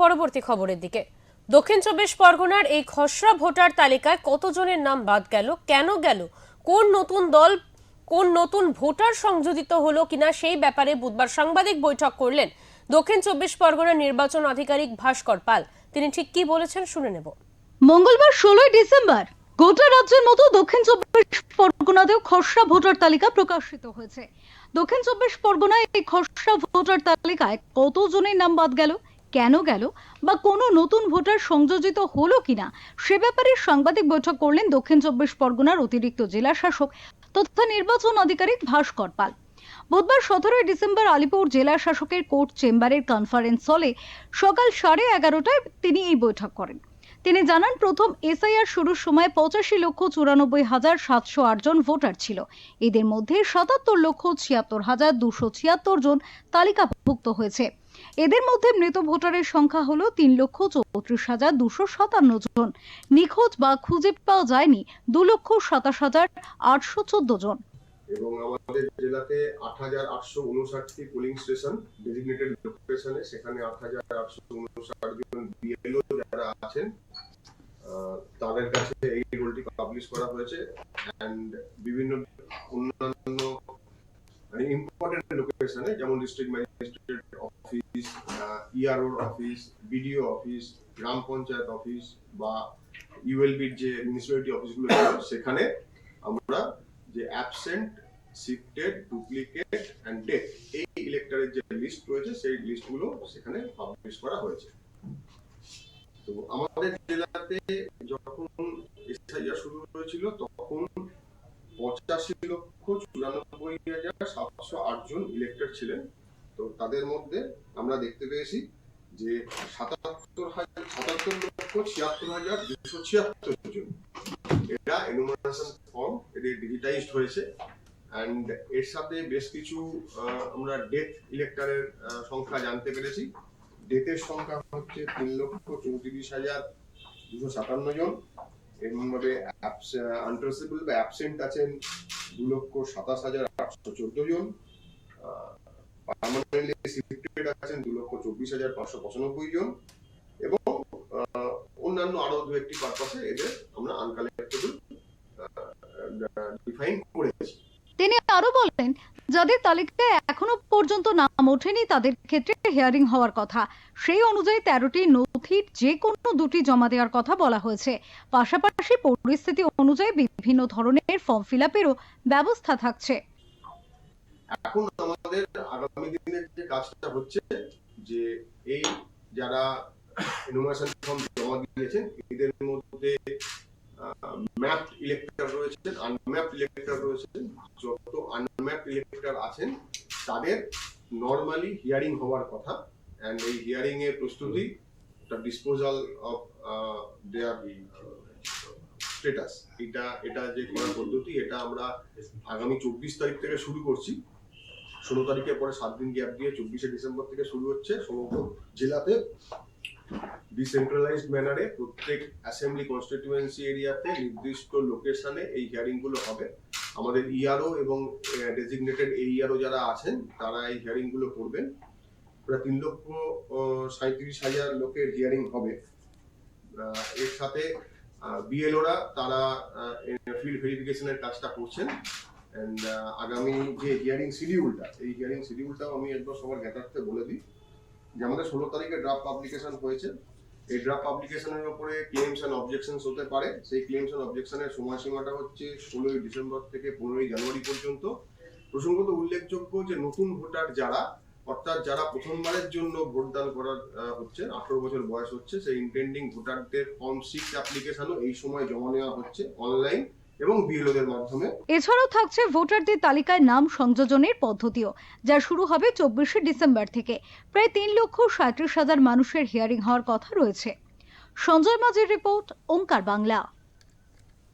পরবর্তী খবরের দিকে। দক্ষিণ চব্বিশ পরগনার এই খসড়া ভোটার তালিকায় কতজনের নাম বাদ গেল, কেন গেল, কোন নতুন দল, কোন নতুন ভোটার সংযোজিত হলো কিনা সেই ব্যাপারে বুধবার সাংবাদিক বৈঠক করলেন দক্ষিণ চব্বিশ পরগনার নির্বাচন আধিকারিক ভাস্কর পাল। তিনি ঠিক কি বলেছেন শুনে নেব। মঙ্গলবার 16 ডিসেম্বর গোটা রাজ্যের মতো দক্ষিণ চব্বিশ পরগনাতেও খসড়া ভোটার তালিকা প্রকাশিত হয়েছে। দক্ষিণ চব্বিশ পরগনায় এই খসড়া ভোটার তালিকায় কতজনের নাম বাদ গেল, কেন গেল বা কোনো নতুন ভোটার সংযোজিত হলো কিনা সে ব্যাপারে সাংবাদিক বৈঠক করলেন দক্ষিণ চব্বিশ পরগনার অতিরিক্ত জেলা শাসক তথা নির্বাচন আধিকারিক ভাস্কর পাল। বুধবার 17 ডিসেম্বর আলিপুর জেলা শাসকের কোর্ট চেম্বারের কনফারেন্স হলে সকাল 11:30টায় তিনি এই বৈঠক করেন। তিনি জানান, প্রথম এসআইআর শুরুর সময় 85,94,708 জন ভোটার ছিল। এদের মধ্যে 77,76,276 জন তালিকাভুক্ত হয়েছে। এদের মধ্যে মৃত ভোটারের সংখ্যা হলো 3,34,257 জন। নিখোঁজ বা খুঁজে পাওয়া যায়নি 2,27,814 জন। এবং আমাদের জেলাতে 8,859টি পোলিং স্টেশন ডেজিগনেটেড লোকেশনে, সেখানে 8,859 জন বিএলও যারা আছেন তাদের কাছে এই রোলটি পাবলিশ করা হয়েছে। এন্ড বিভিন্ন অন্যান্য ইম্পর্টেন্ট লোকেশনে যেমন district magistrate office, ERO office, BDO office, গ্রাম পঞ্চায়েত অফিস বা ইউএলবির যে মিউনিসিপ্যালিটি অফিসগুলো সেখানে আমরা যে absent, shifted, duplicate and death এই ইলেক্টরের যে লিস্ট রয়েছে সেই লিস্টগুলো সেখানে পাবলিশ করা হয়েছে। তো আমাদের জেলাতে যখন এসআইআর শুরু হয়েছিল তখন 85,94,708 জন ইলেক্টর ছিলেন। তো তাদের মধ্যে আমরা দেখতে পেয়েছি যে 77,76,276 জন এটা এনুমারেশন ফর্ম এটা ডিজিটাইজড হয়েছে। এন্ড এর সাথে বেশ কিছু আমরা ডেথ ইলেক্টরের সংখ্যা জানতে পেরেছি। ডেথের সংখ্যা হচ্ছে 3,34,257 জন। এমনভাবে আনট্রেসেবল বা অ্যাবসেন্ট আছেন 2,27,814 জন। পার্মানেন্টলি শিফটেড আছেন 2,24,595 জন এবং অন্যান্য আরো দু একটি পারপাসে এদের আমরা আনকালেক্টেবল ডিফাইন করেছি। তিনি আরো বলেন, যাদের তালিকায় এখনো পর্যন্ত নাম ওঠেনি তাদের ক্ষেত্রে হিয়ারিং হওয়ার কথা। সেই অনুযায়ী 13টি নথির যে কোনো দুটি জমা দেওয়ার কথা বলা হয়েছে। পাশাপাশি পরিস্থিতি অনুযায়ী বিভিন্ন ধরনের ফর্ম ফিল আপেরও ব্যবস্থা থাকছে। এখন আমাদের আগামী দিনের যে কাজটা হচ্ছে যে এই যারা এনুমারেশন ফর্ম জমা দিয়েছেন এদের মধ্যে ম্যাপড ইলেক্টর রয়েছেন, আনম্যাপড ইলেক্টর রয়েছেন। যত আনম্যাপড ইলেক্টর আছেন তাদের নরমালি হিয়ারিং হওয়ার কথা। এন্ড এই হিয়ারিং এর প্রস্তুতি, ডিসপোজাল অফ দেয়ার স্ট্যাটাস, এটা যে করার পদ্ধতি এটা আমরা আগামী 24 তারিখ থেকে শুরু করছি। 16 তারিখের পরে 7 দিন গ্যাপ দিয়ে 24শে ডিসেম্বর থেকে শুরু হচ্ছে। সমগ্র জেলাতে ডিসেন্ট্রালাইজড ম্যানারে প্রত্যেক অ্যাসেম্বলি কনস্টিটিউয়েন্সি এরিয়াতে নির্দিষ্ট লোকেশনে এই হিয়ারিং গুলো হবে। আমাদের ইআরও এবং ডেজিগনেটেড এইআরও যারা আছেন তারা এই হিয়ারিং গুলো করবেন। প্রায় 3,37,000 লোকের হিয়ারিং হবে। এর সাথে বিএলওরা তারা ফিল্ড ভেরিফিকেশনের কাজটা করছেন। এন্ড আগামী যে হিয়ারিং শিডিউলটা, এই হিয়ারিং শিডিউলটাও আমি একবার সবার জ্ঞাতার্থে বলে দিই যে আমাদের 16 তারিখে ড্রাফট পাবলিকেশন হয়েছে। এই ড্রাফট পাবলিকেশনের উপরে ক্লেমস এন্ড অবজেকশনস হতে পারে। সেই ক্লেমস এন্ড অবজেকশনের সময়সীমাটা হচ্ছে 16 ডিসেম্বর থেকে 15 জানুয়ারি পর্যন্ত। প্রসঙ্গত উল্লেখযোগ্য যে নতুন ভোটার যারা, অর্থাৎ যারা প্রথমবারের জন্য ভোটদান করার হচ্ছে, 18 বছর বয়স হচ্ছে, সেই ইন্টেন্ডিং ভোটারদের ফর্ম 6 অ্যাপ্লিকেশনও এই সময় জমা নেওয়া হচ্ছে অনলাইন এবং বিএলওদের মাধ্যমে। এছাড়াও থাকছে ভোটারদের তালিকায় নাম সংযোজনের পদ্ধতিও, যা শুরু হবে 24শে ডিসেম্বর থেকে। প্রায় 3,37,000 মানুষের হিয়ারিং হওয়ার কথা রয়েছে। সঞ্জয় মাঝির রিপোর্ট, ওঙ্কার বাংলা।